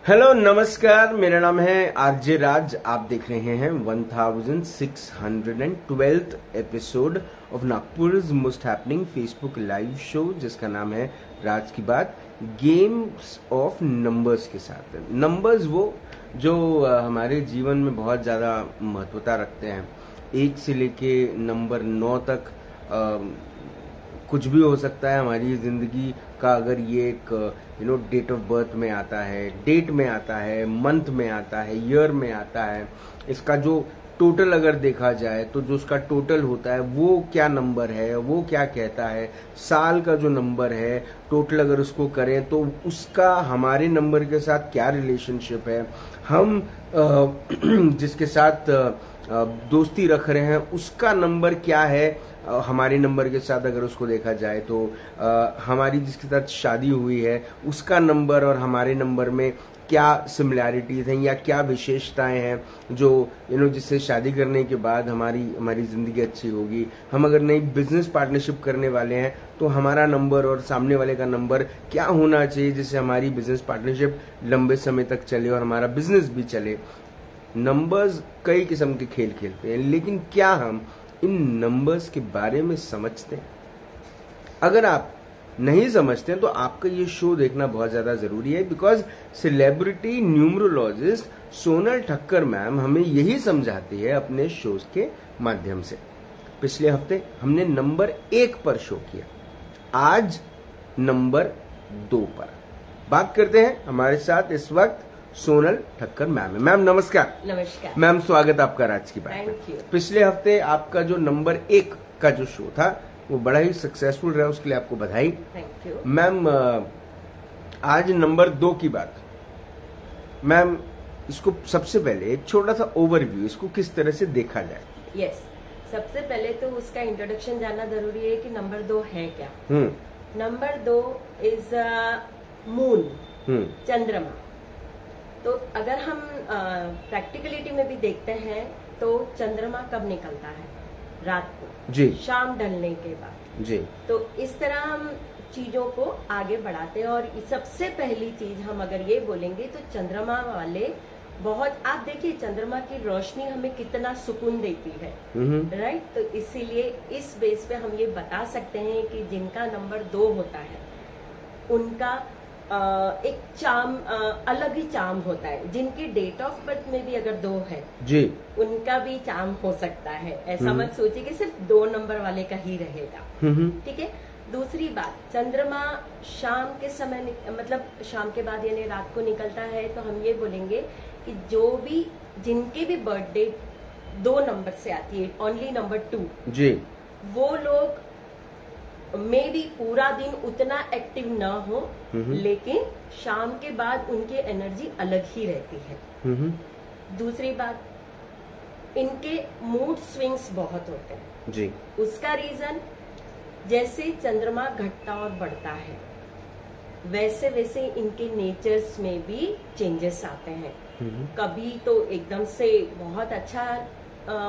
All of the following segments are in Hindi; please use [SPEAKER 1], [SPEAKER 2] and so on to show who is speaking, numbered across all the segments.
[SPEAKER 1] हेलो नमस्कार, मेरा नाम है आरजे राज। आप देख रहे हैं 1612th episode of Nagpur most happening Facebook live show, जिसका नाम है राज की बात, गेम्स ऑफ नंबर्स के साथ। नंबर्स वो जो हमारे जीवन में बहुत ज़्यादा महत्वता रखते हैं। 1 से लेके नंबर 9 तक कुछ भी हो सकता है हमारी जिंदगी का। अगर ये एक डेट ऑफ बर्थ में आता है, डेट में आता है, मंथ में आता है, ईयर में आता है, इसका जो टोटल अगर देखा जाए तो जो उसका टोटल होता है वो क्या नंबर है, वो क्या कहता है। साल का जो नंबर है टोटल अगर उसको करें तो उसका हमारे नंबर के साथ क्या रिलेशनशिप है। हम जिसके साथ दोस्ती रख रहे हैं उसका नंबर क्या है हमारे नंबर के साथ अगर उसको देखा जाए तो। हमारी जिसके साथ शादी हुई है उसका नंबर और हमारे नंबर में क्या सिमिलैरिटीज हैं या क्या विशेषताएं हैं जो जिससे शादी करने के बाद हमारी जिंदगी अच्छी होगी। हम अगर नई बिजनेस पार्टनरशिप करने वाले हैं तो हमारा नंबर और सामने वाले का नंबर क्या होना चाहिए जिससे हमारी बिजनेस पार्टनरशिप लंबे समय तक चले और हमारा बिजनेस भी चले। नंबर्स कई किस्म के खेल खेलते हैं, लेकिन क्या हम इन नंबर्स के बारे में समझते हैं? अगर आप नहीं समझते हैं तो आपका ये शो देखना बहुत ज्यादा जरूरी है, because celebrity numerologist Sonal Thakkar ma'am हमें यही समझाती है अपने शोज के माध्यम से। पिछले हफ्ते हमने नंबर 1 पर शो किया, आज नंबर 2 पर बात करते हैं। हमारे साथ इस वक्त सोनल ठक्कर मैम है। मैम नमस्कार।
[SPEAKER 2] नमस्कार
[SPEAKER 1] मैम, स्वागत आपका राज की बात में।
[SPEAKER 2] Thank you.
[SPEAKER 1] पिछले हफ्ते आपका जो नंबर 1 का जो शो था वो बड़ा ही सक्सेसफुल रहा, उसके लिए आपको बधाई।
[SPEAKER 2] थैंक यू
[SPEAKER 1] मैम, आज नंबर 2 की बात। मैम, इसको सबसे पहले एक छोटा सा ओवरव्यू, इसको किस तरह से देखा जाए?
[SPEAKER 2] यस सबसे पहले तो उसका इंट्रोडक्शन जानना जरूरी है कि नंबर 2 है क्या। नंबर 2 इज मून, चंद्रमा। तो अगर हम प्रैक्टिकलिटी में भी देखते हैं तो चंद्रमा कब निकलता है? रात को
[SPEAKER 1] जी,
[SPEAKER 2] शाम ढलने के बाद
[SPEAKER 1] जी।
[SPEAKER 2] तो इस तरह हम चीजों को आगे बढ़ाते हैं। और सबसे पहली चीज हम अगर ये बोलेंगे तो चंद्रमा वाले बहुत, आप देखिए चंद्रमा की रोशनी हमें कितना सुकून देती है, राइट। तो इसीलिए इस बेस पे हम ये बता सकते हैं कि जिनका नंबर 2 होता है उनका एक चार्म, अलग ही चार्म होता है। जिनकी डेट ऑफ बर्थ में भी अगर 2 है
[SPEAKER 1] जी,
[SPEAKER 2] उनका भी चार्म हो सकता है। ऐसा मत सोचिए कि सिर्फ 2 नंबर वाले का ही रहेगा, ठीक है। दूसरी बात, चंद्रमा शाम के समय मतलब शाम के बाद यानी रात को निकलता है तो हम ये बोलेंगे कि जो भी जिनके भी बर्थडे 2 नंबर से आती है, ओनली नंबर 2
[SPEAKER 1] जी,
[SPEAKER 2] वो लोग में भी पूरा दिन उतना एक्टिव ना हो, लेकिन शाम के बाद उनकी एनर्जी अलग ही रहती है। दूसरी बात, इनके मूड स्विंग्स बहुत होते हैं
[SPEAKER 1] जी।
[SPEAKER 2] उसका रीजन, जैसे चंद्रमा घटता और बढ़ता है वैसे वैसे इनके नेचर्स में भी चेंजेस आते हैं। कभी तो एकदम से बहुत अच्छा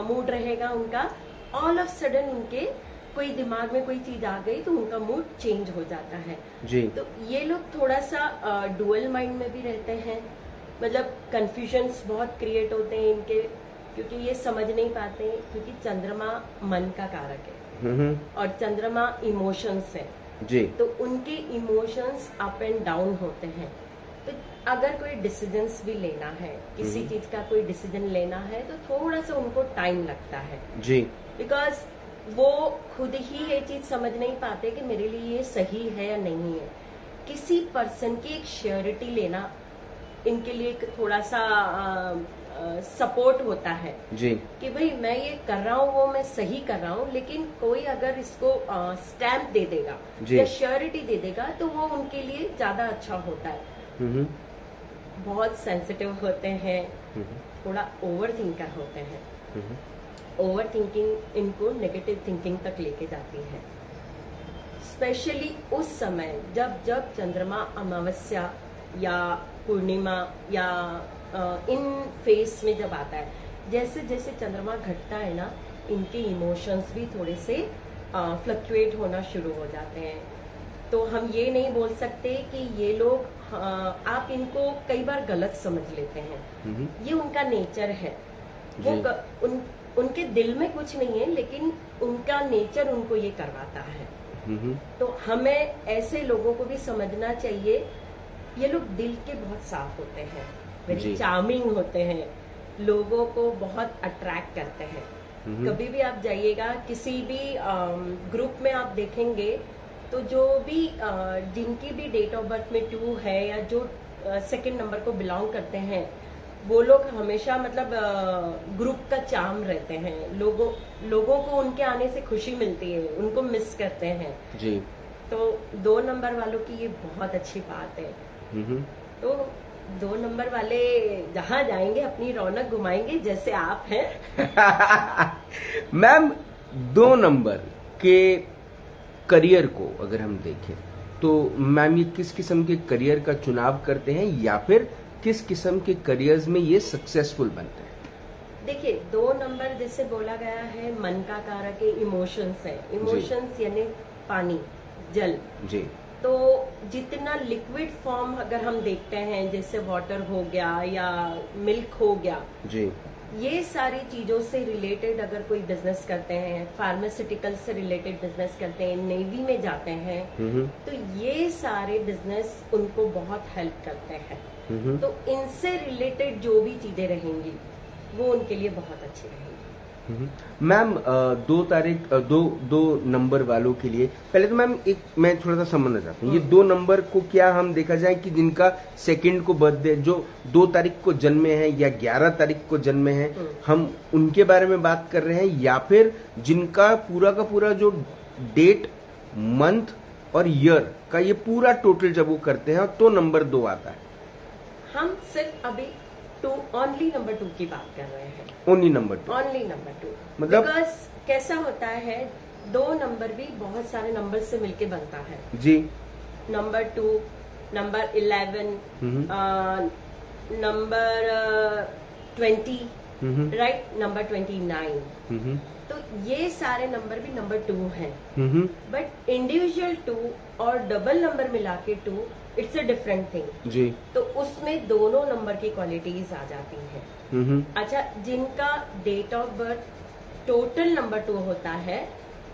[SPEAKER 2] मूड रहेगा उनका, ऑल ऑफ सडन उनके कोई दिमाग में कोई चीज आ गई तो उनका मूड चेंज हो जाता है
[SPEAKER 1] जी।
[SPEAKER 2] तो ये लोग थोड़ा सा डुअल माइंड में भी रहते हैं, मतलब कंफ्यूजन्स बहुत क्रिएट होते हैं इनके, क्योंकि ये समझ नहीं पाते, क्योंकि चंद्रमा मन का कारक है और चंद्रमा इमोशंस है
[SPEAKER 1] जी।
[SPEAKER 2] तो उनके इमोशंस अप एंड डाउन होते हैं। तो अगर कोई डिसीजंस भी लेना है, किसी चीज का कोई डिसीजन लेना है तो थोड़ा सा उनको टाइम लगता है
[SPEAKER 1] जी,
[SPEAKER 2] बिकॉज वो खुद ही ये चीज समझ नहीं पाते कि मेरे लिए ये सही है या नहीं है। किसी पर्सन की एक श्योरिटी लेना इनके लिए एक थोड़ा सा सपोर्ट होता है
[SPEAKER 1] जी,
[SPEAKER 2] कि भाई मैं ये कर रहा हूँ वो मैं सही कर रहा हूँ, लेकिन कोई अगर इसको स्टैम्प दे देगा या श्योरिटी दे देगा तो वो उनके लिए ज्यादा अच्छा होता है। बहुत सेंसिटिव होते हैं, थोड़ा ओवर थिंकर होते हैं। ओवर थिंकिंग इनको नेगेटिव थिंकिंग तक लेके जाती है, स्पेशली उस समय जब चंद्रमा अमावस्या या पूर्णिमा या इन फेस में जब आता है। जैसे जैसे चंद्रमा घटता है ना, इनके इमोशंस भी थोड़े से फ्लक्चुएट होना शुरू हो जाते हैं। तो हम ये नहीं बोल सकते कि ये लोग आप इनको कई बार गलत समझ लेते हैं। ये उनका नेचर है, वो उनके दिल में कुछ नहीं है, लेकिन उनका नेचर उनको ये करवाता है। तो हमें ऐसे लोगों को भी समझना चाहिए, ये लोग दिल के बहुत साफ होते हैं, वेरी चार्मिंग होते हैं, लोगों को बहुत अट्रैक्ट करते हैं। कभी भी आप जाइएगा किसी भी ग्रुप में, आप देखेंगे तो जो भी जिनकी भी डेट ऑफ बर्थ में 2 है या जो सेकंड नंबर को बिलोंग करते हैं, वो लोग हमेशा मतलब ग्रुप का चार्म रहते हैं। लोगों को उनके आने से खुशी मिलती है, उनको मिस करते हैं जी। तो 2 नंबर वालों की ये बहुत अच्छी बात है। तो 2 नंबर वाले जहाँ जाएंगे अपनी रौनक घुमाएंगे, जैसे आप हैं।
[SPEAKER 1] मैम 2 नंबर के करियर को अगर हम देखें तो मैम ये किस किस्म के करियर का चुनाव करते हैं या फिर किस किस्म के करियर्स में ये सक्सेसफुल बनते हैं?
[SPEAKER 2] देखिए 2 नंबर जैसे बोला गया है, मन का कारक है, इमोशंस है। इमोशंस यानी पानी, जल जी। तो जितना लिक्विड फॉर्म अगर हम देखते हैं, जैसे वाटर हो गया या मिल्क हो गया जी, ये सारी चीजों से रिलेटेड अगर कोई बिजनेस करते हैं, फार्मास्यूटिकल से रिलेटेड बिजनेस करते हैं, नेवी में जाते हैं, तो ये सारे बिजनेस उनको बहुत हेल्प करते हैं। तो इनसे रिलेटेड जो भी चीजें रहेंगी वो उनके लिए बहुत अच्छी रहेंगी।
[SPEAKER 1] मैम 2 नंबर वालों के लिए पहले तो मैम एक मैं थोड़ा सा समझना चाहता हूँ, ये 2 नंबर को क्या हम देखा जाए कि जिनका सेकंड को बर्थडे जो 2 तारीख को जन्मे हैं या 11 तारीख को जन्मे हैं, हम उनके बारे में बात कर रहे हैं या फिर जिनका पूरा का पूरा जो डेट, मंथ और ईयर का ये पूरा टोटल जब वो करते हैं तो नंबर 2 आता है?
[SPEAKER 2] हम सिर्फ अभी ओनली नंबर 2 की बात कर रहे हैं।
[SPEAKER 1] Only number 2?
[SPEAKER 2] Only number 2।
[SPEAKER 1] मतलब
[SPEAKER 2] बिकॉज कैसा होता है, 2 नंबर भी बहुत सारे नंबर से मिलके बनता है
[SPEAKER 1] जी।
[SPEAKER 2] Number 2, number 11, number 20, right, number 29। तो ये सारे नंबर भी नंबर 2 हैं। बट इंडिविजुअल 2 और डबल नंबर मिला के 2, इट्स अ डिफरेंट थिंग जी। तो उसमें दोनों नंबर की क्वालिटीज आ जाती हैं। अच्छा, जिनका date of birth total number 2 होता है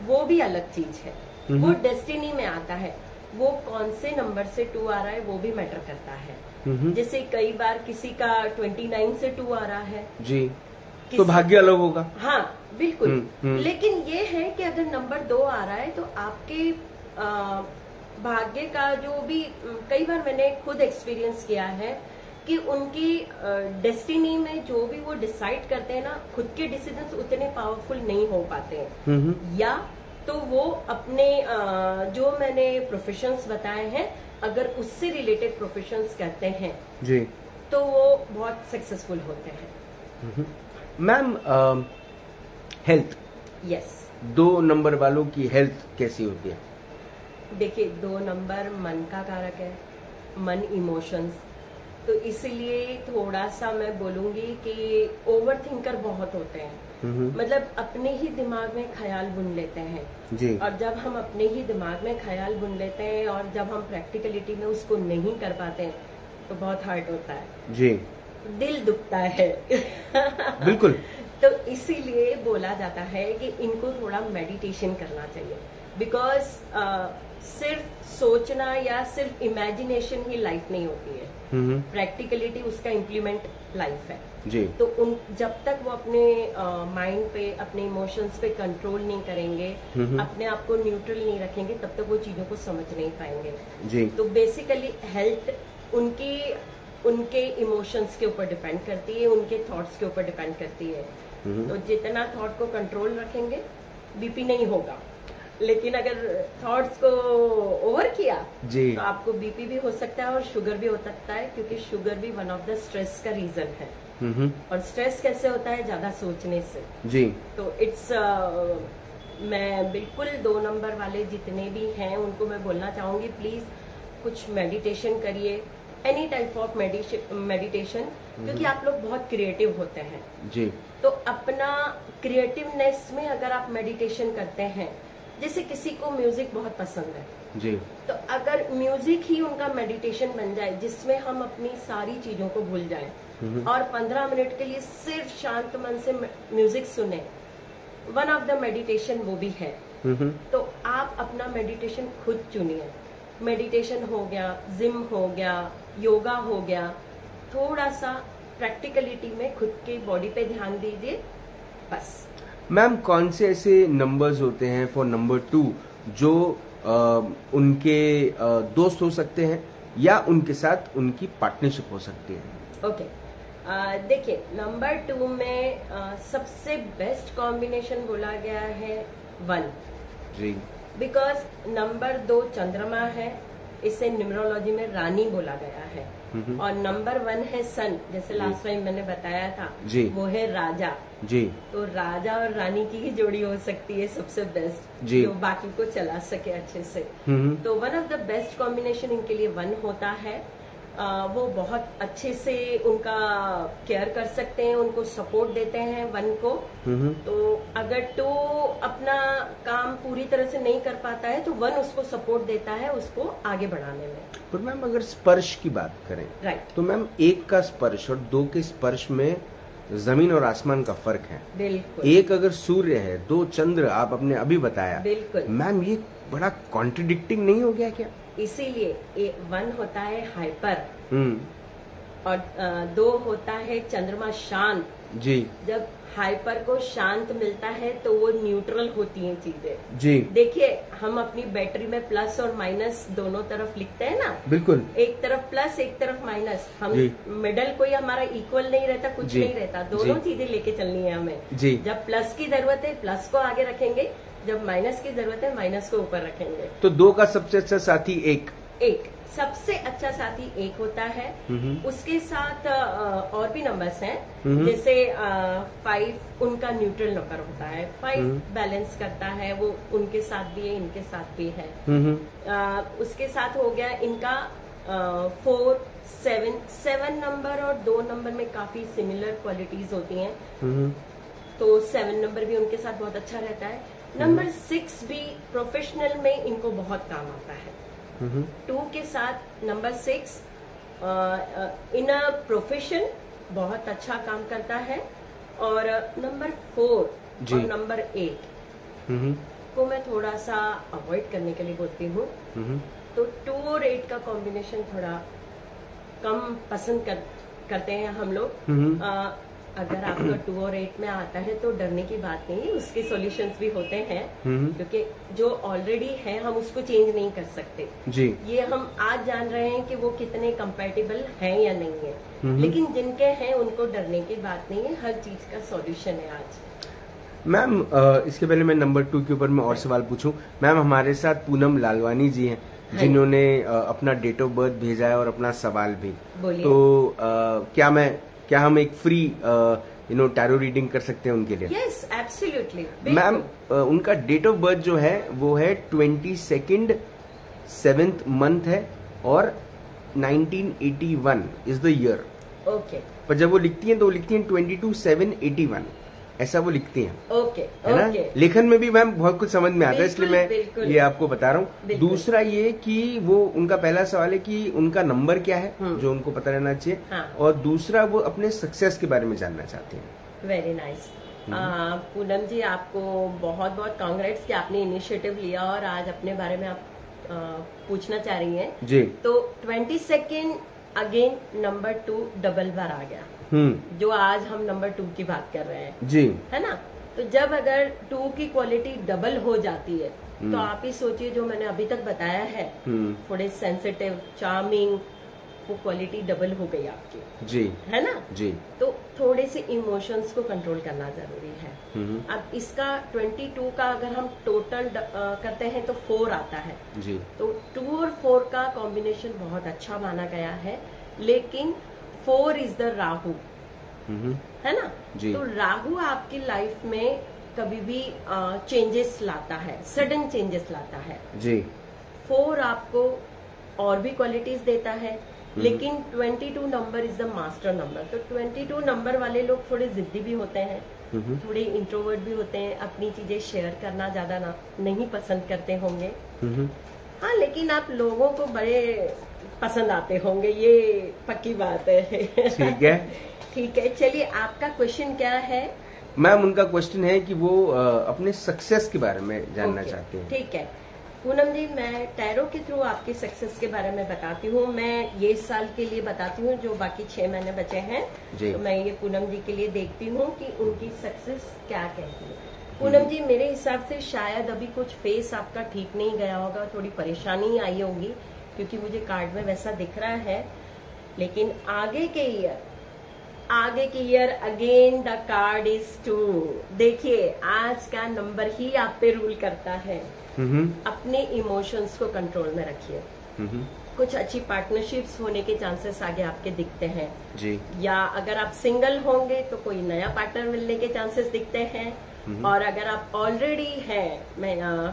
[SPEAKER 2] वो भी अलग चीज है, वो डेस्टिनी में आता है। वो कौन से नंबर से 2 आ रहा है वो भी मैटर करता है। जैसे कई बार किसी का 29 से 2 आ रहा है जी,
[SPEAKER 1] तो भाग्य अलग होगा।
[SPEAKER 2] हाँ बिल्कुल। लेकिन ये है कि अगर नंबर 2 आ रहा है तो आपके भाग्य का जो भी, कई बार मैंने खुद एक्सपीरियंस किया है कि उनकी डेस्टिनी में जो भी वो डिसाइड करते हैं ना, खुद के डिसीजंस उतने पावरफुल नहीं हो पाते हैं। या तो वो अपने जो मैंने प्रोफेशंस बताए हैं, अगर उससे रिलेटेड प्रोफेशंस करते हैं जी, तो वो बहुत सक्सेसफुल होते हैं।
[SPEAKER 1] मैम हेल्थ,
[SPEAKER 2] यस,
[SPEAKER 1] 2 नंबर वालों की हेल्थ कैसी होती है?
[SPEAKER 2] देखिए 2 नंबर मन का कारक है, मन, इमोशंस, तो इसलिए थोड़ा सा मैं बोलूंगी कि ओवर थिंकर बहुत होते हैं। मतलब अपने ही दिमाग में ख्याल बुन लेते हैं जी। और जब हम अपने ही दिमाग में ख्याल बुन लेते हैं और जब हम प्रैक्टिकलिटी में उसको नहीं कर पाते हैं तो बहुत हर्ट होता है जी, दिल दुखता है।
[SPEAKER 1] बिल्कुल।
[SPEAKER 2] तो इसीलिए बोला जाता है कि इनको थोड़ा मेडिटेशन करना चाहिए। बिकॉज सिर्फ सोचना या सिर्फ इमेजिनेशन ही लाइफ नहीं होती है, प्रैक्टिकलिटी उसका इम्प्लीमेंट लाइफ है जी। तो जब तक वो अपने माइंड पे, अपने इमोशंस पे कंट्रोल नहीं करेंगे, अपने आप को न्यूट्रल नहीं रखेंगे, तब तक वो चीजों को समझ नहीं पाएंगे जी। तो बेसिकली हेल्थ उनके इमोशंस के ऊपर डिपेंड करती है, उनके थॉट्स के ऊपर डिपेंड करती है। तो जितना थॉट को कंट्रोल रखेंगे बीपी नहीं होगा, लेकिन अगर थॉट्स को ओवर किया जी, तो आपको बीपी भी हो सकता है और शुगर भी हो सकता है, क्योंकि शुगर भी वन ऑफ द स्ट्रेस का रीजन है। और स्ट्रेस कैसे होता है? ज्यादा सोचने से जी। तो इट्स मैं बिल्कुल 2 नंबर वाले जितने भी हैं उनको मैं बोलना चाहूंगी, प्लीज कुछ मेडिटेशन करिए, एनी टाइप ऑफ मेडिटेशन, क्योंकि आप लोग बहुत क्रिएटिव होते हैं जी। तो अपना क्रिएटिवनेस में अगर आप मेडिटेशन करते हैं, जैसे किसी को म्यूजिक बहुत पसंद है
[SPEAKER 1] जी।
[SPEAKER 2] तो अगर म्यूजिक ही उनका मेडिटेशन बन जाए जिसमें हम अपनी सारी चीजों को भूल जाएं और 15 मिनट के लिए सिर्फ शांत मन से म्यूजिक सुने, वन ऑफ द मेडिटेशन वो भी है। तो आप अपना मेडिटेशन खुद चुनिए। मेडिटेशन हो गया, जिम हो गया, योगा हो गया, थोड़ा सा प्रैक्टिकलिटी में खुद की बॉडी पे ध्यान दीजिए बस।
[SPEAKER 1] मैम कौन से ऐसे नंबर्स होते हैं फॉर नंबर 2 जो उनके दोस्त हो सकते हैं या उनके साथ उनकी पार्टनरशिप हो सकती है?
[SPEAKER 2] ओके, देखिए नंबर 2 में सबसे बेस्ट कॉम्बिनेशन बोला गया है 1
[SPEAKER 1] जी।
[SPEAKER 2] बिकॉज नंबर 2 चंद्रमा है, इसे न्यूमरोलॉजी में रानी बोला गया है। और नंबर 1 है सन, जैसे लास्ट टाइम मैंने बताया था
[SPEAKER 1] जी।
[SPEAKER 2] वो है राजा
[SPEAKER 1] जी।
[SPEAKER 2] तो राजा और रानी की ही जोड़ी हो सकती है सबसे बेस्ट, जो बाकी को चला सके अच्छे से। तो one of the best combination इनके लिए 1 होता है। वो बहुत अच्छे से उनका केयर कर सकते हैं, उनको सपोर्ट देते हैं 1 को। तो अगर 2 अपना काम पूरी तरह से नहीं कर पाता है तो 1 उसको सपोर्ट देता है उसको आगे बढ़ाने में।
[SPEAKER 1] पर मैम अगर स्पर्श की बात करें,
[SPEAKER 2] राइट,
[SPEAKER 1] तो मैम 1 का स्पर्श और 2 के स्पर्श में जमीन और आसमान का फर्क है।
[SPEAKER 2] बिल्कुल।
[SPEAKER 1] 1 अगर सूर्य है, 2 चंद्र, आप आपने अभी बताया।
[SPEAKER 2] बिल्कुल
[SPEAKER 1] मैम ये बड़ा कॉन्ट्रडिक्टिंग नहीं हो गया क्या?
[SPEAKER 2] इसीलिए 1 होता है हाइपर और 2 होता है चंद्रमा शांत।
[SPEAKER 1] जी।
[SPEAKER 2] जब हाइपर को शांत मिलता है तो वो न्यूट्रल होती हैं चीजें।
[SPEAKER 1] जी।
[SPEAKER 2] देखिए हम अपनी बैटरी में प्लस और माइनस दोनों तरफ लिखते हैं ना।
[SPEAKER 1] बिल्कुल।
[SPEAKER 2] एक तरफ प्लस एक तरफ माइनस, हम मिडल कोई हमारा इक्वल नहीं रहता, कुछ नहीं रहता, दोनों चीजें लेके चलनी है हमें। जी। जब प्लस की जरूरत है प्लस को आगे रखेंगे, जब माइनस की जरूरत है माइनस को ऊपर रखेंगे।
[SPEAKER 1] तो 2 का सबसे अच्छा साथी 1
[SPEAKER 2] सबसे अच्छा साथी 1 होता है। उसके साथ और भी नंबर्स हैं, जैसे 5 उनका न्यूट्रल नंबर होता है। 5 बैलेंस करता है, वो उनके साथ भी है इनके साथ भी है। उसके साथ हो गया इनका 4, 7 नंबर और 2 नंबर में काफी सिमिलर क्वालिटीज होती हैं। तो 7 नंबर भी उनके साथ बहुत अच्छा रहता है। नंबर 6 भी प्रोफेशनल में इनको बहुत काम आता है। 2 के साथ नंबर 6 इन अ प्रोफेशन बहुत अच्छा काम करता है। और नंबर 4 और नंबर 8 को मैं थोड़ा सा अवॉइड करने के लिए बोलती हूँ। तो 2 और 8 का कॉम्बिनेशन थोड़ा कम पसंद करते हैं हम लोग। अगर आपका 2 और 8 में आता है तो डरने की बात नहीं है, उसके सॉल्यूशंस भी होते हैं। क्योंकि जो ऑलरेडी है हम उसको चेंज नहीं कर सकते जी। ये हम आज जान रहे हैं कि वो कितने कंपैटिबल हैं या नहीं है, लेकिन जिनके हैं उनको डरने की बात नहीं है, हर चीज का सॉल्यूशन है आज।
[SPEAKER 1] मैम इसके पहले मैं नंबर 2 के ऊपर मैं और सवाल पूछूं। मैम हमारे साथ पूनम लालवानी जी हैं जिन्होंने अपना डेट ऑफ बर्थ भेजा है और अपना सवाल भी। तो क्या हम एक फ्री टैरो रीडिंग कर सकते हैं उनके लिए?
[SPEAKER 2] Yes, absolutely.
[SPEAKER 1] मैम उनका डेट ऑफ बर्थ जो है वो है 22nd 7th मंथ है और 1981 इज द ईयर।
[SPEAKER 2] ओके।
[SPEAKER 1] पर जब वो लिखती हैं तो वो लिखती हैं 22/7/81, ऐसा वो लिखती हैं।
[SPEAKER 2] ओके।
[SPEAKER 1] है ना? लेखन में भी मैम बहुत कुछ समझ में आता है, इसलिए मैं ये आपको बता रहा हूँ। दूसरा ये कि वो उनका पहला सवाल है कि उनका नंबर क्या है जो उनको पता रहना चाहिए। और दूसरा वो अपने सक्सेस के बारे में जानना चाहते हैं।
[SPEAKER 2] Very nice. पूनम जी आपको बहुत बहुत कांग्रेट्स कि आपने इनिशिएटिव लिया और आज अपने बारे में आप पूछना चाह रही हैं
[SPEAKER 1] जी।
[SPEAKER 2] तो 22nd अगेन नंबर 2 डबल बार आ गया, जो आज हम नंबर 2 की बात कर रहे हैं
[SPEAKER 1] जी,
[SPEAKER 2] है ना। तो जब अगर 2 की क्वालिटी डबल हो जाती है तो आप ही सोचिए जो मैंने अभी तक बताया है, थोड़े सेंसिटिव, चार्मिंग, वो क्वालिटी डबल हो गई आपकी
[SPEAKER 1] जी,
[SPEAKER 2] है ना
[SPEAKER 1] जी।
[SPEAKER 2] तो थोड़े से इमोशंस को कंट्रोल करना जरूरी है। अब इसका 22 का अगर हम टोटल करते हैं तो 4 आता है जी। तो 2 और 4 का कॉम्बिनेशन बहुत अच्छा माना गया है, लेकिन 4 इज द राहु, है ना जी। तो राहु आपकी लाइफ में कभी भी चेंजेस लाता है, सडन चेंजेस लाता है जी। 4 आपको और भी क्वालिटीज देता है, लेकिन 22 number is the master number. तो 22 नंबर वाले लोग थोड़े जिद्दी भी होते हैं, थोड़े इंट्रोवर्ट भी होते हैं, अपनी चीजें शेयर करना ज्यादा नहीं पसंद करते होंगे। हाँ, लेकिन आप लोगों को बड़े पसंद आते होंगे, ये पक्की बात है।
[SPEAKER 1] ठीक है।
[SPEAKER 2] ठीक है, चलिए आपका क्वेश्चन क्या है?
[SPEAKER 1] मैम उनका क्वेश्चन है कि वो अपने सक्सेस के बारे में जानना चाहते हैं।
[SPEAKER 2] ठीक है पूनम जी, मैं टैरो के थ्रू आपकी सक्सेस के बारे में बताती हूँ। मैं ये साल के लिए बताती हूँ, जो बाकी 6 महीने बचे हैं तो मैं ये पूनम जी के लिए देखती हूँ कि उनकी सक्सेस क्या कहती है। पूनम जी, मेरे हिसाब से शायद अभी कुछ फेस आपका ठीक नहीं गया होगा, थोड़ी परेशानी आई होगी, क्योंकि मुझे कार्ड में वैसा दिख रहा है। लेकिन आगे के year again the card is 2। देखिए, आज का नंबर ही आप पे रूल करता है। अपने इमोशंस को कंट्रोल में रखिए। कुछ अच्छी पार्टनरशिप्स होने के चांसेस आगे आपके दिखते हैं
[SPEAKER 1] जी।
[SPEAKER 2] या अगर आप सिंगल होंगे तो कोई नया पार्टनर मिलने के चांसेस दिखते हैं। और अगर आप ऑलरेडी हैं,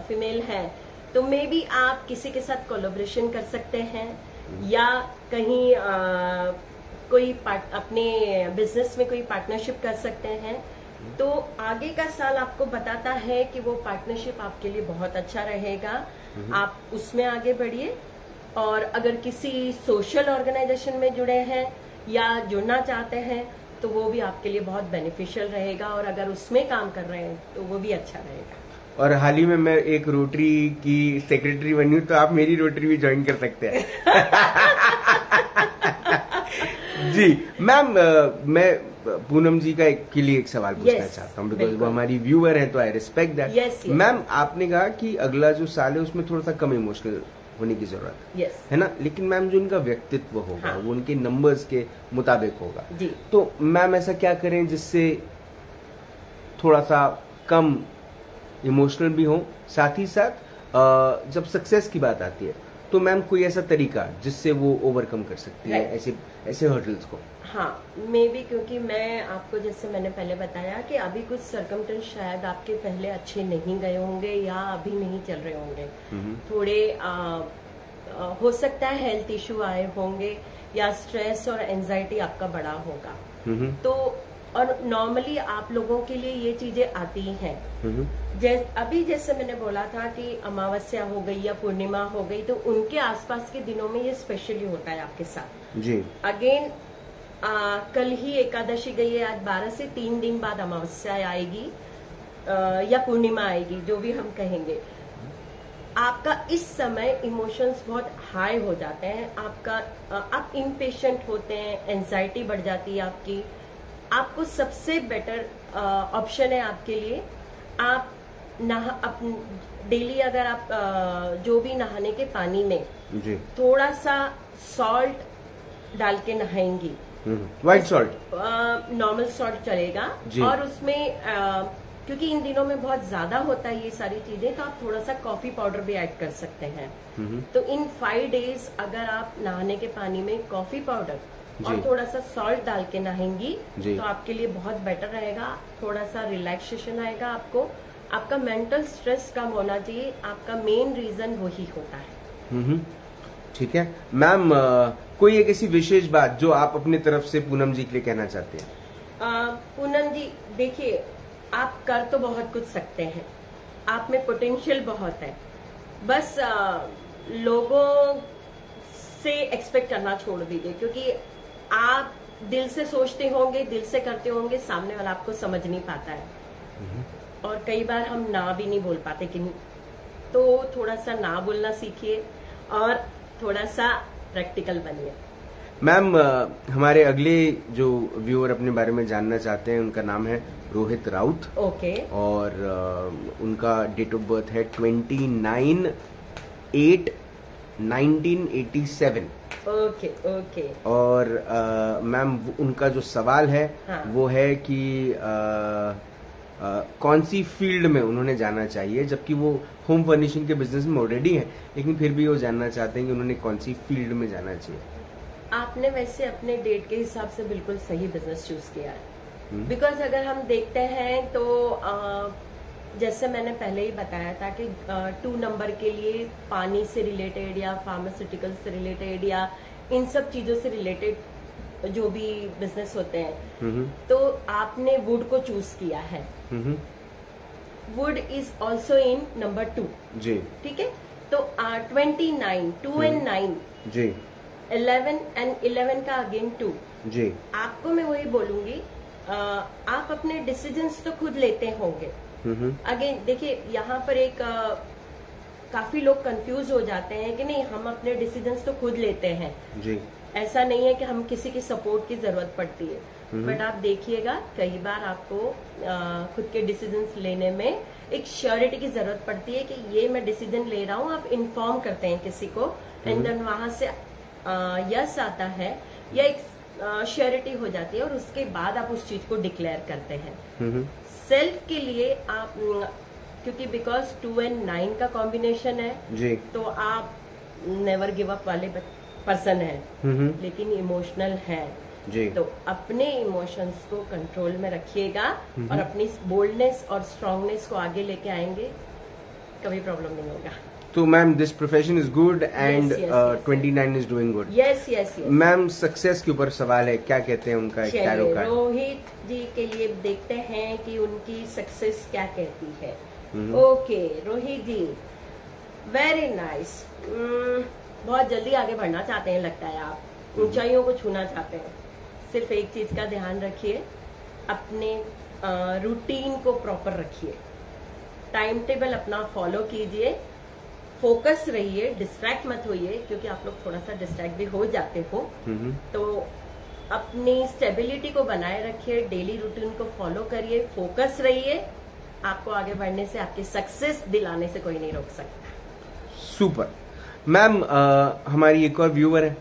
[SPEAKER 2] फीमेल हैं, तो मे बी आप किसी के साथ कोलैबोरेशन कर सकते हैं या कहीं कोई अपने बिजनेस में कोई पार्टनरशिप कर सकते हैं। तो आगे का साल आपको बताता है कि वो पार्टनरशिप आपके लिए बहुत अच्छा रहेगा, आप उसमें आगे बढ़िए। और अगर किसी सोशल ऑर्गेनाइजेशन में जुड़े हैं या जुड़ना चाहते हैं तो वो भी आपके लिए बहुत बेनिफिशियल रहेगा, और अगर उसमें काम कर रहे हैं तो वो भी अच्छा रहेगा।
[SPEAKER 1] और हाल ही में मैं एक रोटरी की सेक्रेटरी बनी हूँ, तो आप मेरी रोटरी भी ज्वाइन कर सकते हैं। जी मैम, मैं पूनम जी के लिए एक सवाल पूछना चाहता हूँ, बिकॉज वो हमारी व्यूअर हैं, तो आई रिस्पेक्ट दैट। मैम, आपने कहा कि अगला जो साल है उसमें थोड़ा सा कम इमोशनल होने की जरूरत है ना, लेकिन मैम जो उनका व्यक्तित्व होगा वो उनके नंबर्स के मुताबिक होगा
[SPEAKER 2] जी।
[SPEAKER 1] तो मैम ऐसा क्या करें जिससे थोड़ा सा कम इमोशनल भी हो, साथ ही साथ जब सक्सेस की बात आती है तो मैम कोई ऐसा तरीका जिससे वो ओवरकम कर सकती है ऐसे हर्डल्स को?
[SPEAKER 2] हाँ, मे बी, क्योंकि मैं आपको जैसे मैंने पहले बताया कि अभी कुछ सर्कमस्टेंस शायद आपके पहले अच्छे नहीं गए होंगे या अभी नहीं चल रहे होंगे। थोड़े हो सकता है हेल्थ इश्यू आए होंगे या स्ट्रेस और एंजाइटी आपका बड़ा होगा। तो और नॉर्मली आप लोगों के लिए ये चीजें आती हैं। अभी जैसे मैंने बोला था कि अमावस्या हो गई या पूर्णिमा हो गई, तो उनके आसपास के दिनों में ये स्पेशली होता है आपके साथ
[SPEAKER 1] जी।
[SPEAKER 2] अगेन कल ही एकादशी गई है, आज 12 से 3 दिन बाद अमावस्या आएगी या पूर्णिमा आएगी, जो भी हम कहेंगे। आपका इस समय इमोशंस बहुत हाई हो जाते हैं, आप इम्पेशेंट होते हैं, एंजाइटी बढ़ जाती है आपकी। आपको सबसे बेटर ऑप्शन है आपके लिए, आप डेली अगर आप जो भी नहाने के पानी में
[SPEAKER 1] जी
[SPEAKER 2] थोड़ा सा सॉल्ट डाल के नहाएंगी,
[SPEAKER 1] व्हाइट सॉल्ट,
[SPEAKER 2] नॉर्मल सॉल्ट चलेगा। और उसमें क्योंकि इन दिनों में बहुत ज्यादा होता है ये सारी चीजें, तो आप थोड़ा सा कॉफी पाउडर भी ऐड कर सकते हैं। तो इन 5 डेज अगर आप नहाने के पानी में कॉफी पाउडर और थोड़ा सा सॉल्ट डाल के नहाएंगी तो आपके लिए बहुत बेटर रहेगा। थोड़ा सा रिलैक्सेशन आएगा आपको, आपका मेंटल स्ट्रेस कम होना चाहिए, आपका मेन रीजन वही होता है।
[SPEAKER 1] ठीक है मैम, कोई एक ऐसी विशेष बात जो आप अपने तरफ से पूनम जी के लिए कहना चाहते हैं?
[SPEAKER 2] पूनम जी, देखिए, आप कर तो बहुत कुछ सकते हैं, आप में पोटेंशियल बहुत है, बस लोगों से एक्सपेक्ट करना छोड़ दीजिए, क्योंकि आप दिल से सोचते होंगे, दिल से करते होंगे, सामने वाला आपको समझ नहीं पाता है। और कई बार हम ना भी नहीं बोल पाते कि नहीं, तो थोड़ा सा ना बोलना सीखिए और थोड़ा सा प्रैक्टिकल बनिए।
[SPEAKER 1] मैम, हमारे अगले जो व्यूअर अपने बारे में जानना चाहते हैं, उनका नाम है रोहित राउत।
[SPEAKER 2] ओके।
[SPEAKER 1] और उनका डेट ऑफ बर्थ है 29/8/1987।
[SPEAKER 2] ओके।
[SPEAKER 1] और मैम उनका जो सवाल है वो है कि कौन सी फील्ड में उन्होंने जाना चाहिए, जबकि वो होम फर्निशिंग के बिजनेस में ऑलरेडी हैं, लेकिन फिर भी वो जानना चाहते हैं कि उन्होंने कौन सी फील्ड में जाना चाहिए।
[SPEAKER 2] आपने वैसे अपने डेट के हिसाब से बिल्कुल सही बिजनेस चूज किया है। बिकॉज अगर हम देखते हैं तो जैसे मैंने पहले ही बताया था कि 2 नंबर के लिए पानी से रिलेटेड या फार्मास्यूटिकल से रिलेटेड या इन सब चीजों से रिलेटेड जो भी बिजनेस होते हैं, तो आपने वुड को चूज किया है। Would is also in number 2
[SPEAKER 1] जी।
[SPEAKER 2] ठीक है, तो 29, 2 and 9
[SPEAKER 1] जी,
[SPEAKER 2] 11 and 11 का अगेन 2
[SPEAKER 1] जी।
[SPEAKER 2] आपको मैं वही बोलूंगी, आप अपने डिसीजंस तो खुद लेते होंगे। अगेन देखिए, यहाँ पर एक काफी लोग कंफ्यूज हो जाते हैं कि नहीं, हम अपने डिसीजंस तो खुद लेते हैं
[SPEAKER 1] जी।
[SPEAKER 2] ऐसा नहीं है कि हम किसी की सपोर्ट की जरूरत पड़ती है। बट आप देखिएगा, कई बार आपको खुद के डिसीजंस लेने में एक श्योरिटी की जरूरत पड़ती है कि ये मैं डिसीजन ले रहा हूँ। आप इन्फॉर्म करते हैं किसी को, एंड देन वहां से यस आता है या एक श्योरिटी हो जाती है, और उसके बाद आप उस चीज को डिक्लेयर करते हैं। सेल्फ के लिए आप, क्योंकि बिकॉज 2 and 9 का कॉम्बिनेशन है जी, तो आप नेवर गिव अप वाले पर्सन है, लेकिन इमोशनल है जी। तो अपने इमोशंस को कंट्रोल में रखिएगा और अपनी बोल्डनेस और स्ट्रांगनेस को आगे लेके आएंगे, कभी प्रॉब्लम नहीं होगा।
[SPEAKER 1] तो ma'am, this profession is good and 29 is doing good.
[SPEAKER 2] Yes yes yes.
[SPEAKER 1] Ma'am, success के ऊपर सवाल है, क्या कहते हैं उनका एक टैरो कार्ड?
[SPEAKER 2] रोहित जी के लिए देखते हैं कि उनकी सक्सेस क्या कहती है। ओके रोहित जी, वेरी नाइस। बहुत जल्दी आगे बढ़ना चाहते हैं लगता है, आप ऊंचाइयों को छूना चाहते हैं। सिर्फ एक चीज का ध्यान रखिए, अपने रूटीन को प्रॉपर रखिए, टाइम टेबल अपना फॉलो कीजिए, फोकस रहिए, डिस्ट्रैक्ट मत होइए, क्योंकि आप लोग थोड़ा सा डिस्ट्रैक्ट भी हो जाते हो। तो अपनी स्टेबिलिटी को बनाए रखिए, डेली रूटीन को फॉलो करिए, फोकस रहिए। आपको आगे बढ़ने से, आपकी सक्सेस दिलाने से कोई नहीं रोक सकता।
[SPEAKER 1] सुपर। मैम, हमारी एक और व्यूअर है,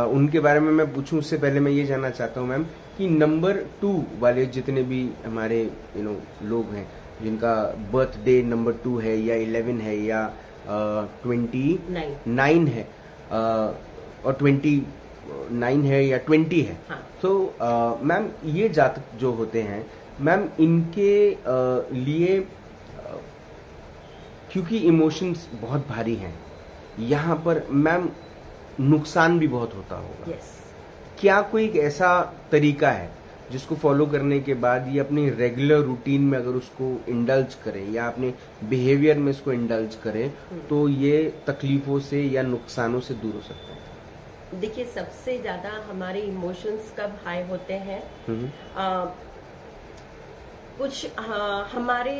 [SPEAKER 1] उनके बारे में मैं पूछूं उससे पहले मैं ये जानना चाहता हूं मैम कि नंबर 2 वाले जितने भी हमारे लोग हैं जिनका बर्थडे नंबर 2 है या 11 है या 29 है और 29 है या 20 है,
[SPEAKER 2] हाँ।
[SPEAKER 1] तो मैम, ये जातक जो होते हैं मैम, इनके लिए क्योंकि इमोशंस बहुत भारी हैं, यहाँ पर मैम नुकसान भी बहुत होता होगा।
[SPEAKER 2] yes.
[SPEAKER 1] क्या कोई एक ऐसा तरीका है जिसको फॉलो करने के बाद ये अपनी रेगुलर रूटीन में अगर उसको इंडल्ज करें या अपने बिहेवियर में इसको इंडल्ज करें तो ये तकलीफों से या नुकसानों से दूर हो सकता है?
[SPEAKER 2] देखिए, सबसे ज्यादा हमारे इमोशंस कब हाई होते हैं, कुछ हमारे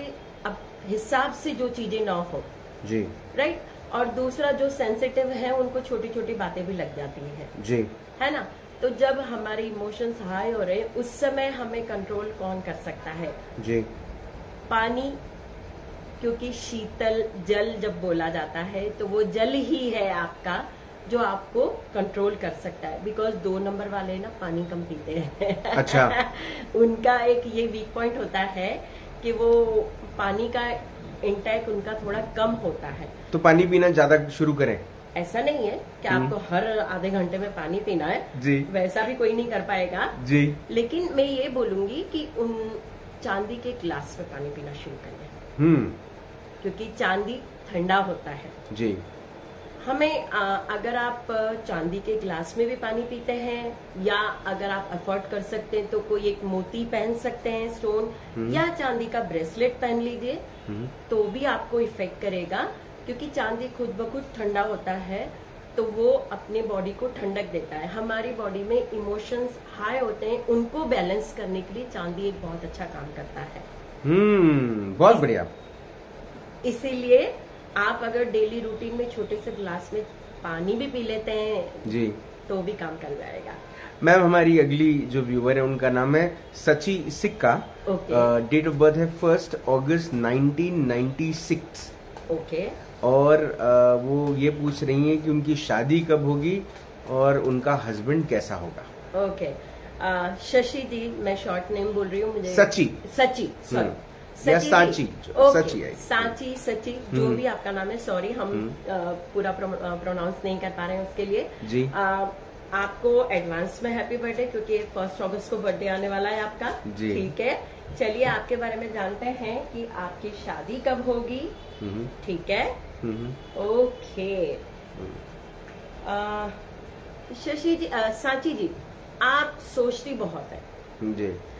[SPEAKER 2] अब हिसाब से जो चीजें ना हो
[SPEAKER 1] जी,
[SPEAKER 2] राइट। और दूसरा, जो सेंसिटिव है उनको छोटी छोटी बातें भी लग जाती हैं
[SPEAKER 1] जी,
[SPEAKER 2] है ना। तो जब हमारे इमोशंस हाई हो रहे हैं, उस समय हमें कंट्रोल कौन कर सकता है?
[SPEAKER 1] जी।
[SPEAKER 2] पानी, क्योंकि शीतल जल जब बोला जाता है तो वो जल ही है आपका जो आपको कंट्रोल कर सकता है। बिकॉज 2 नंबर वाले ना पानी कम पीते हैं।
[SPEAKER 1] अच्छा।
[SPEAKER 2] उनका एक ये वीक पॉइंट होता है कि वो पानी का इंटेक उनका थोड़ा कम होता है।
[SPEAKER 1] तो पानी पीना ज्यादा शुरू करें?
[SPEAKER 2] ऐसा नहीं है कि आपको हर आधे घंटे में पानी पीना है
[SPEAKER 1] जी,
[SPEAKER 2] वैसा भी कोई नहीं कर पाएगा
[SPEAKER 1] जी।
[SPEAKER 2] लेकिन मैं ये बोलूंगी कि उन चांदी के ग्लास में पानी पीना शुरू करें, क्योंकि चांदी ठंडा होता है
[SPEAKER 1] जी।
[SPEAKER 2] हमें अगर आप चांदी के ग्लास में भी पानी पीते हैं, या अगर आप अफोर्ड कर सकते हैं तो कोई एक मोती पहन सकते हैं, स्टोन, या चांदी का ब्रेसलेट पहन लीजिए, तो भी आपको इफेक्ट करेगा। क्योंकि चांदी खुद ब खुद ठंडा होता है, तो वो अपने बॉडी को ठंडक देता है। हमारी बॉडी में इमोशंस हाई होते हैं, उनको बैलेंस करने के लिए चांदी एक बहुत अच्छा काम करता है।
[SPEAKER 1] बहुत बढ़िया।
[SPEAKER 2] इसीलिए आप अगर डेली रूटीन में छोटे से ग्लास में पानी भी पी लेते हैं
[SPEAKER 1] जी, तो भी
[SPEAKER 2] काम कर जाएगा।
[SPEAKER 1] मैम, हमारी अगली जो व्यूअर है उनका नाम है सची सिक्का। डेट ऑफ बर्थ है 1 अगस्त 1996।
[SPEAKER 2] ओके।
[SPEAKER 1] और वो ये पूछ रही हैं कि उनकी शादी कब होगी और उनका हस्बैंड कैसा होगा।
[SPEAKER 2] ओके। शशि जी, मैं शॉर्ट नेम बोल रही हूँ, मुझे
[SPEAKER 1] सची
[SPEAKER 2] सॉरी
[SPEAKER 1] या सांची,
[SPEAKER 2] सची है, सांची, सची, जो भी आपका नाम है। सॉरी, हम पूरा प्रोनाउंस नहीं कर पा रहे हैं, उसके लिए
[SPEAKER 1] जी।
[SPEAKER 2] आपको एडवांस में हैप्पी बर्थडे, क्योंकि 1 अगस्त को बर्थडे आने वाला है आपका। ठीक है, चलिए आपके बारे में जानते हैं कि आपकी शादी कब होगी। ठीक है, ओके। शशि जी, सांची जी, आप सोचती बहुत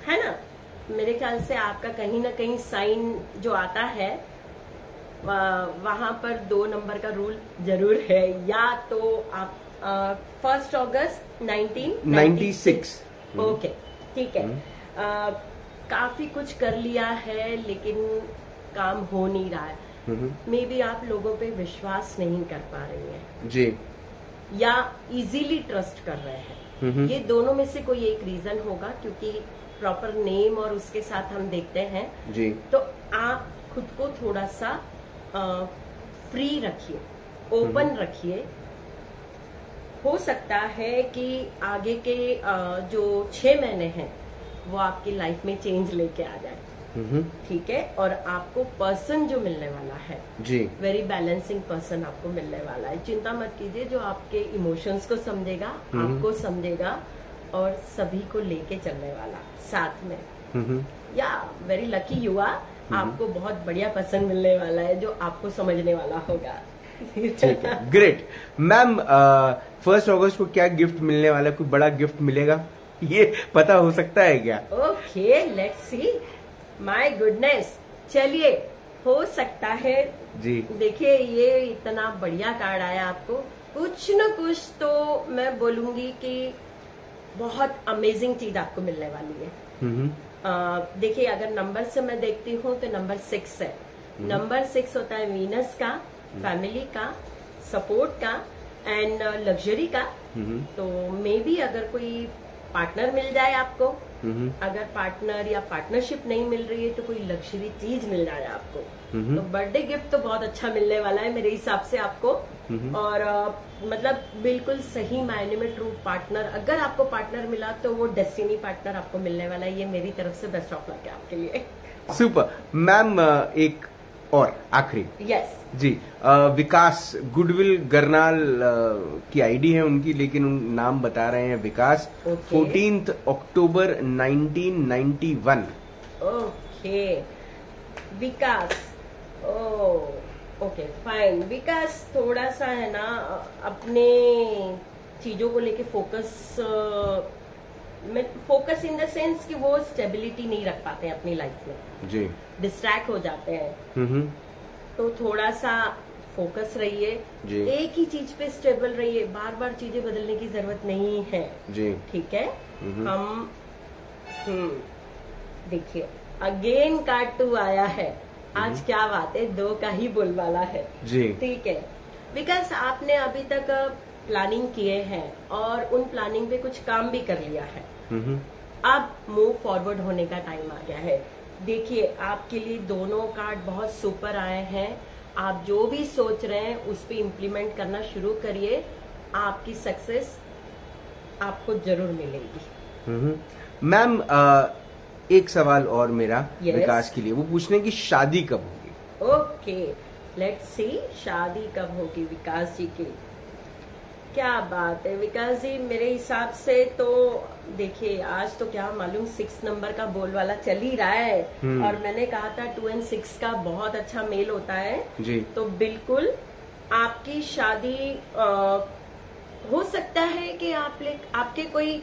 [SPEAKER 2] है ना। मेरे ख्याल से आपका कहीं ना कहीं साइन जो आता है वहां पर 2 नंबर का रूल जरूर है। या तो आप 1 अगस्त 1996। ओके, ठीक है। काफी कुछ कर लिया है लेकिन काम हो नहीं रहा है। मे बी आप लोगों पे विश्वास नहीं कर पा रही हैं
[SPEAKER 1] जी,
[SPEAKER 2] या इजीली ट्रस्ट कर रहे हैं। ये दोनों में से कोई एक रीजन होगा, क्योंकि प्रॉपर नेम और उसके साथ हम देखते हैं
[SPEAKER 1] जी।
[SPEAKER 2] तो आप खुद को थोड़ा सा फ्री रखिए, ओपन रखिए। हो सकता है कि आगे के जो 6 महीने हैं वो आपकी लाइफ में चेंज लेके आ जाए, ठीक है। और आपको पर्सन जो मिलने वाला है
[SPEAKER 1] जी,
[SPEAKER 2] वेरी बैलेंसिंग पर्सन आपको मिलने वाला है। चिंता मत कीजिए, जो आपके इमोशंस को समझेगा, आपको समझेगा और सभी को लेके चलने वाला साथ में। या वेरी लकी यू आर, आपको बहुत बढ़िया पर्सन मिलने वाला है जो आपको समझने वाला होगा।
[SPEAKER 1] ठीक है, ग्रेट। मैम 1 अगस्त को क्या गिफ्ट मिलने वाला है? कोई बड़ा गिफ्ट मिलेगा, ये पता हो सकता है क्या?
[SPEAKER 2] Okay, let's see. My goodness, चलिए, हो सकता है
[SPEAKER 1] जी।
[SPEAKER 2] देखिए, ये इतना बढ़िया कार्ड आया आपको, कुछ न कुछ तो मैं बोलूंगी कि बहुत अमेजिंग चीज आपको मिलने वाली है। देखिए, अगर नंबर से मैं देखती हूँ तो नंबर 6 है। नंबर 6 होता है वीनस का, फैमिली का, सपोर्ट का एंड लग्जरी का। तो मे बी अगर कोई पार्टनर मिल जाए आपको, अगर पार्टनर या पार्टनरशिप नहीं मिल रही है तो कोई लग्जरी चीज मिल जाए आपको। तो बर्थडे गिफ्ट तो बहुत अच्छा मिलने वाला है मेरे हिसाब से आपको। और मतलब बिल्कुल सही मायने में ट्रू पार्टनर, अगर आपको पार्टनर मिला तो वो डेस्टिनी पार्टनर आपको मिलने वाला है। ये मेरी तरफ से बेस्ट ऑफ लक है आपके लिए।
[SPEAKER 1] सुपर। मैम एक और आखिरी,
[SPEAKER 2] यस
[SPEAKER 1] जी, विकास गुडविल गरनाल की आईडी है उनकी, लेकिन उन नाम बता रहे हैं विकास। 14 अक्टूबर 1991।
[SPEAKER 2] ओके, विकास, ओके फाइन। विकास थोड़ा सा है ना अपने चीजों को लेके फोकस इन द सेंस कि वो स्टेबिलिटी नहीं रख पाते हैं अपनी लाइफ में
[SPEAKER 1] जी,
[SPEAKER 2] डिस्ट्रैक्ट हो जाते हैं। तो थोड़ा सा फोकस रहिए, एक ही चीज पे स्टेबल रहिए, बार बार चीजें बदलने की जरूरत नहीं है जी, ठीक है। हम देखिए, अगेन कार्ड 2 आया है आज। क्या बात है, 2 का ही बोलबाला है जी, ठीक है। बिकॉज आपने अभी तक प्लानिंग किए हैं और उन प्लानिंग पे कुछ काम भी कर लिया है। अब मूव फॉरवर्ड होने का टाइम आ गया है। देखिए, आपके लिए दोनों कार्ड बहुत सुपर आए हैं। आप जो भी सोच रहे हैं उस पे इम्प्लीमेंट करना शुरू करिए, आपकी सक्सेस आपको जरूर मिलेगी।
[SPEAKER 1] मैम एक सवाल और मेरा विकास के लिए, वो पूछने की शादी कब होगी?
[SPEAKER 2] ओके, लेट्स सी, शादी कब होगी विकास जी की। क्या बात है विकास जी, मेरे हिसाब से तो देखिए, आज तो क्या मालूम 6 नंबर का बोल वाला चल ही रहा है। और मैंने कहा था 2 और 6 का बहुत अच्छा मेल होता है जी। तो बिल्कुल आपकी शादी हो सकता है कि आपके कोई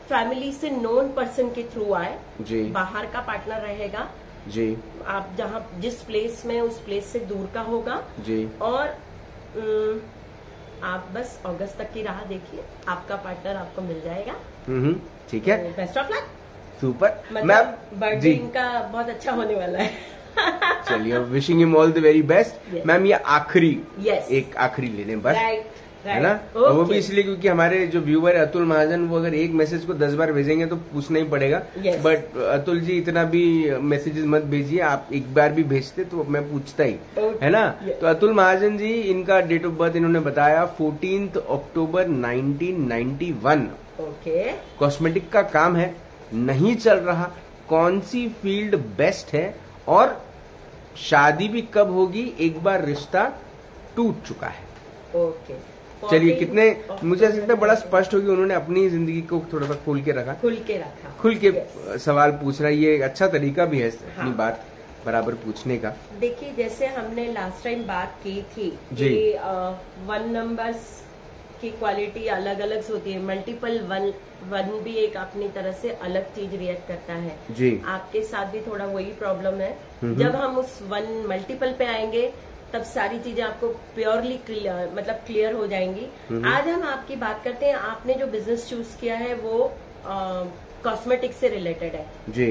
[SPEAKER 2] फैमिली से नोन पर्सन के थ्रू आए जी। बाहर का पार्टनर रहेगा जी, आप जहाँ जिस प्लेस में उस प्लेस से दूर का होगा जी। और आप बस अगस्त तक की राह देखिए, आपका पार्टनर आपको मिल जाएगा।
[SPEAKER 1] ठीक है,
[SPEAKER 2] बेस्ट ऑफ लक।
[SPEAKER 1] सुपर।
[SPEAKER 2] मतलब बर्थडे इनका बहुत अच्छा होने वाला है।
[SPEAKER 1] चलिए, wishing him all the very best. Ma'am ये आखिरी एक आखिरी ले लें बस, है ना। और वो भी इसलिए क्योंकि हमारे जो व्यूवर है अतुल महाजन, वो अगर एक मैसेज को 10 बार भेजेंगे तो पूछना ही पड़ेगा। बट अतुल जी इतना भी मैसेजेस मत भेजिए, आप एक बार भी भेजते तो मैं पूछता ही, है ना। तो अतुल महाजन जी, इनका डेट ऑफ बर्थ इन्होंने बताया 14 अक्टूबर 1991। ओके, कॉस्मेटिक का काम है, नहीं चल रहा, कौन सी फील्ड बेस्ट है और शादी भी कब होगी, एक बार रिश्ता टूट चुका है। ओके, चलिए, कितने मुझे ऐसा लगता है बड़ा स्पष्ट हो कि उन्होंने अपनी जिंदगी को थोड़ा सा खोल के रखा, सवाल पूछ रहा है। ये अच्छा तरीका भी है अपनी बात बराबर पूछने का।
[SPEAKER 2] देखिए, जैसे हमने लास्ट टाइम बात की थी कि 1 नंबर्स की क्वालिटी अलग अलग होती है, मल्टीपल वन भी एक अपनी तरह से अलग चीज रिएक्ट करता है जी। आपके साथ भी थोड़ा वही प्रॉब्लम है। जब हम उस 1 मल्टीपल पे आएंगे तब सारी चीजें आपको प्योरली मतलब क्लियर हो जाएंगी। आज हम आपकी बात करते हैं, आपने जो बिजनेस चूज किया है वो कॉस्मेटिक से रिलेटेड है
[SPEAKER 1] जी।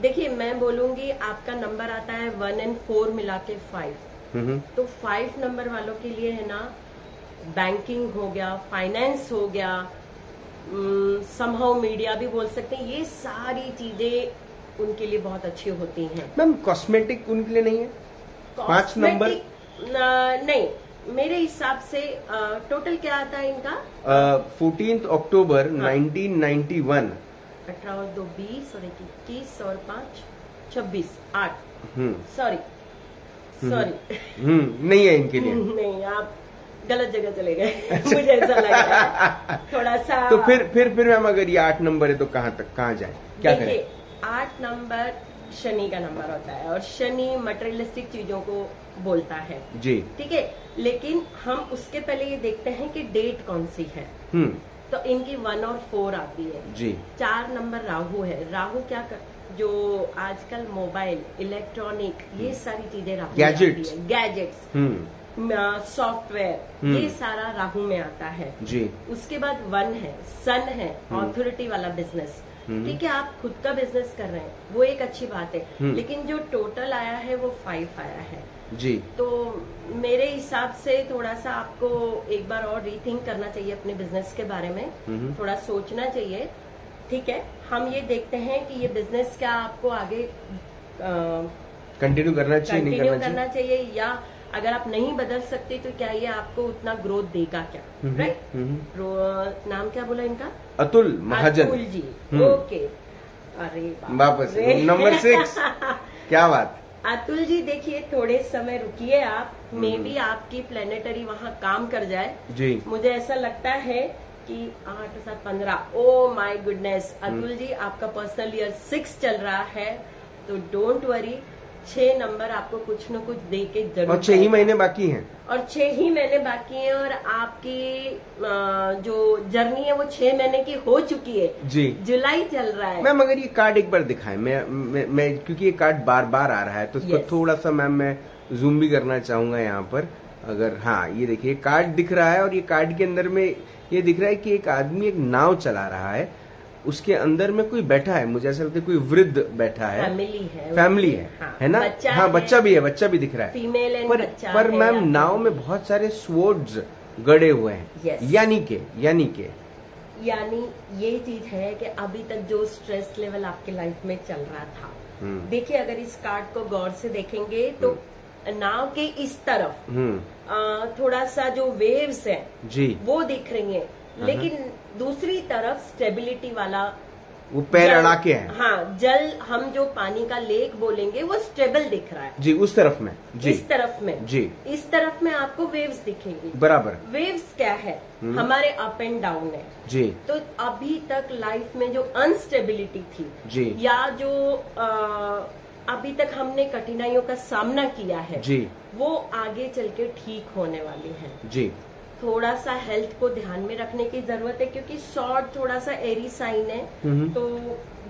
[SPEAKER 2] देखिए मैं बोलूंगी आपका नंबर आता है 1 और 4 मिला के 5। तो 5 नंबर वालों के लिए है ना, बैंकिंग हो गया, फाइनेंस हो गया, समहाउ मीडिया भी बोल सकते हैं, ये सारी चीजें उनके लिए बहुत अच्छी होती हैं।
[SPEAKER 1] मैम कॉस्मेटिक उनके लिए नहीं है? 5 नंबर
[SPEAKER 2] नहीं, मेरे हिसाब से टोटल क्या आता है इनका?
[SPEAKER 1] 14 अक्टूबर 1991।
[SPEAKER 2] 18 और 2 20 और 21 और 5 26 8 सॉरी
[SPEAKER 1] नहीं है इनके लिए।
[SPEAKER 2] नहीं, आप गलत जगह चले गए। मुझे ऐसा लग रहा है थोड़ा सा।
[SPEAKER 1] तो फिर मैम अगर ये 8 नंबर है तो कहाँ जाए, क्या करें?
[SPEAKER 2] 8 नंबर शनि का नंबर होता है और शनि मटेरियलिस्टिक चीजों को बोलता है
[SPEAKER 1] जी, ठीक
[SPEAKER 2] है। लेकिन हम उसके पहले ये देखते हैं कि डेट कौन सी है। तो इनकी 1 और 4 आती है
[SPEAKER 1] जी।
[SPEAKER 2] 4 नंबर राहु है। राहु क्या जो आजकल मोबाइल, इलेक्ट्रॉनिक, ये सारी चीजें राहु गैजेट्स, सॉफ्टवेयर, ये सारा राहु में आता है
[SPEAKER 1] जी। उसके
[SPEAKER 2] बाद 1 है, सन है, ऑथोरिटी वाला बिजनेस। ठीक है, आप खुद का बिजनेस कर रहे हैं, वो एक अच्छी बात है। लेकिन जो टोटल आया है वो 5 आया है
[SPEAKER 1] जी।
[SPEAKER 2] तो मेरे हिसाब से थोड़ा सा आपको एक बार और रीथिंक करना चाहिए अपने बिजनेस के बारे में, थोड़ा सोचना चाहिए। ठीक है, हम ये देखते हैं कि ये बिजनेस क्या आपको आगे
[SPEAKER 1] कंटिन्यू करना चाहिए,
[SPEAKER 2] कंटिन्यू करना चाहिए, या अगर आप नहीं बदल सकते तो क्या ये आपको उतना ग्रोथ देगा क्या? राइट। नाम क्या बोला इनका?
[SPEAKER 1] अतुल महाजन।
[SPEAKER 2] अतुल जी, ओके। अरे
[SPEAKER 1] वापस नंबर 6। क्या बात।
[SPEAKER 2] अतुल जी देखिए, थोड़े समय रुकिए आप, मे बी आपकी प्लेनेटरी वहाँ काम कर जाए
[SPEAKER 1] जी।
[SPEAKER 2] मुझे ऐसा लगता है कि 8 7 15। Oh my goodness, Atul ji आपका पर्सनल ईयर 6 चल रहा है, तो डोंट वरी, 6 नंबर आपको कुछ न कुछ दे के जरूर।
[SPEAKER 1] और 6 ही महीने बाकी हैं।
[SPEAKER 2] और 6 ही महीने बाकी हैं, और आपकी जो जर्नी है वो 6 महीने की हो चुकी है
[SPEAKER 1] जी।
[SPEAKER 2] जुलाई चल रहा है।
[SPEAKER 1] मैम अगर ये कार्ड एक बार दिखाएं, मैं क्योंकि ये कार्ड बार बार आ रहा है तो इसको थोड़ा सा मैम मैं जूम भी करना चाहूंगा यहाँ पर। अगर हाँ, ये देखिए कार्ड दिख रहा है, और ये कार्ड के अंदर में ये दिख रहा है कि एक आदमी एक नाव चला रहा है, उसके अंदर में कोई बैठा है, मुझे ऐसा लगता है कोई वृद्ध बैठा है, फैमिली है, है ना? हाँ, बच्चा भी है, बच्चा भी दिख रहा है,
[SPEAKER 2] फीमेल एंड बच्चा।
[SPEAKER 1] पर मैम नाव में बहुत सारे स्वॉर्ड्स गड़े हुए हैं,
[SPEAKER 2] यानी ये चीज है कि अभी तक जो स्ट्रेस लेवल आपके लाइफ में चल रहा था, देखिए अगर इस कार्ड को गौर से देखेंगे तो नाव के इस तरफ थोड़ा सा जो वेव्स है जी, वो दिख रही हैं, लेकिन दूसरी तरफ स्टेबिलिटी वाला
[SPEAKER 1] वो पैर अड़ा के है।
[SPEAKER 2] हाँ, जल, हम जो पानी का लेक बोलेंगे वो स्टेबल दिख रहा है
[SPEAKER 1] जी। उस तरफ में जी,
[SPEAKER 2] इस तरफ में जी, इस तरफ में आपको वेव्स दिखेंगी।
[SPEAKER 1] बराबर।
[SPEAKER 2] वेव्स क्या है? हमारे अप एंड डाउन है जी। तो अभी तक लाइफ में जो अनस्टेबिलिटी थी जी, या जो अभी तक हमने कठिनाइयों का सामना किया है जी, वो आगे चल के ठीक होने वाली है जी। थोड़ा सा हेल्थ को ध्यान में रखने की जरूरत है, क्योंकि सॉर्ड थोड़ा सा एरी साइन है, तो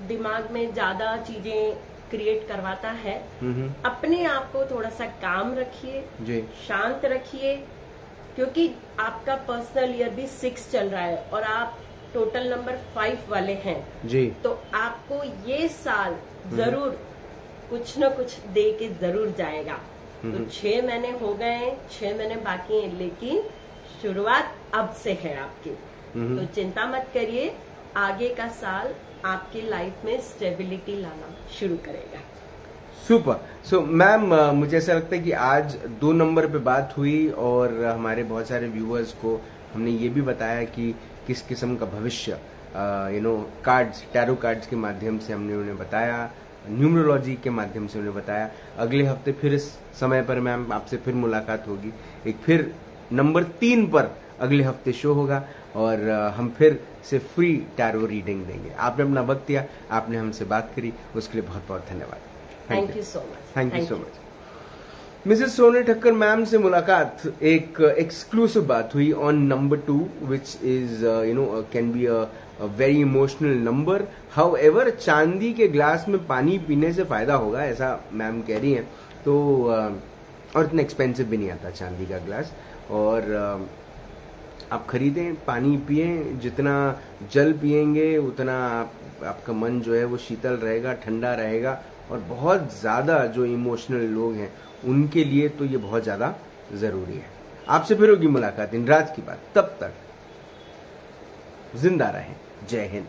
[SPEAKER 2] दिमाग में ज्यादा चीजें क्रिएट करवाता है। अपने आप को थोड़ा सा काम रखिए, शांत रखिए, क्योंकि आपका पर्सनल ईयर भी 6 चल रहा है और आप टोटल नंबर 5 वाले हैं जी। तो आपको ये साल जरूर कुछ न कुछ दे के जरूर जाएगा। तो 6 महीने हो गए, 6 महीने बाकी हैं, लेकिन शुरुआत अब से है आपकी। तो चिंता मत करिए, आगे का साल आपकी लाइफ में स्टेबिलिटी लाना शुरू करेगा।
[SPEAKER 1] सुपर। सो मैम मुझे ऐसा लगता है कि आज 2 नंबर पे बात हुई, और हमारे बहुत सारे व्यूअर्स को हमने ये भी बताया कि किस किस्म का भविष्य कार्ड्स, टैरो कार्ड्स के माध्यम से हमने उन्हें बताया, न्यूमरोलॉजी के माध्यम से उन्हें बताया। अगले हफ्ते फिर इस समय पर मैम आपसे फिर मुलाकात होगी, एक फिर नंबर 3 पर अगले हफ्ते शो होगा, और हम फिर से फ्री टैरो रीडिंग देंगे। आपने अपना वक्त दिया, आपने हमसे बात करी, उसके लिए बहुत बहुत धन्यवाद।
[SPEAKER 2] Thank you so much.
[SPEAKER 1] Thank you so much. Mrs Soni Thakkar ma'am से मुलाकात, एक एक्सक्लूसिव बात हुई on number 2, which is can be a very emotional number. However चांदी के ग्लास में पानी पीने से फायदा होगा, ऐसा मैम कह रही हैं। तो और इतना एक्सपेंसिव भी नहीं आता चांदी का ग्लास। और आप खरीदें, पानी पिए, जितना जल पिएंगे उतना आपका मन जो है वो शीतल रहेगा, ठंडा रहेगा। और बहुत ज़्यादा जो इमोशनल लोग हैं उनके लिए तो ये बहुत ज़्यादा ज़रूरी है। आपसे फिर होगी मुलाकात इन रात की बात, तब तक जिंदा रहें। जय हिंद।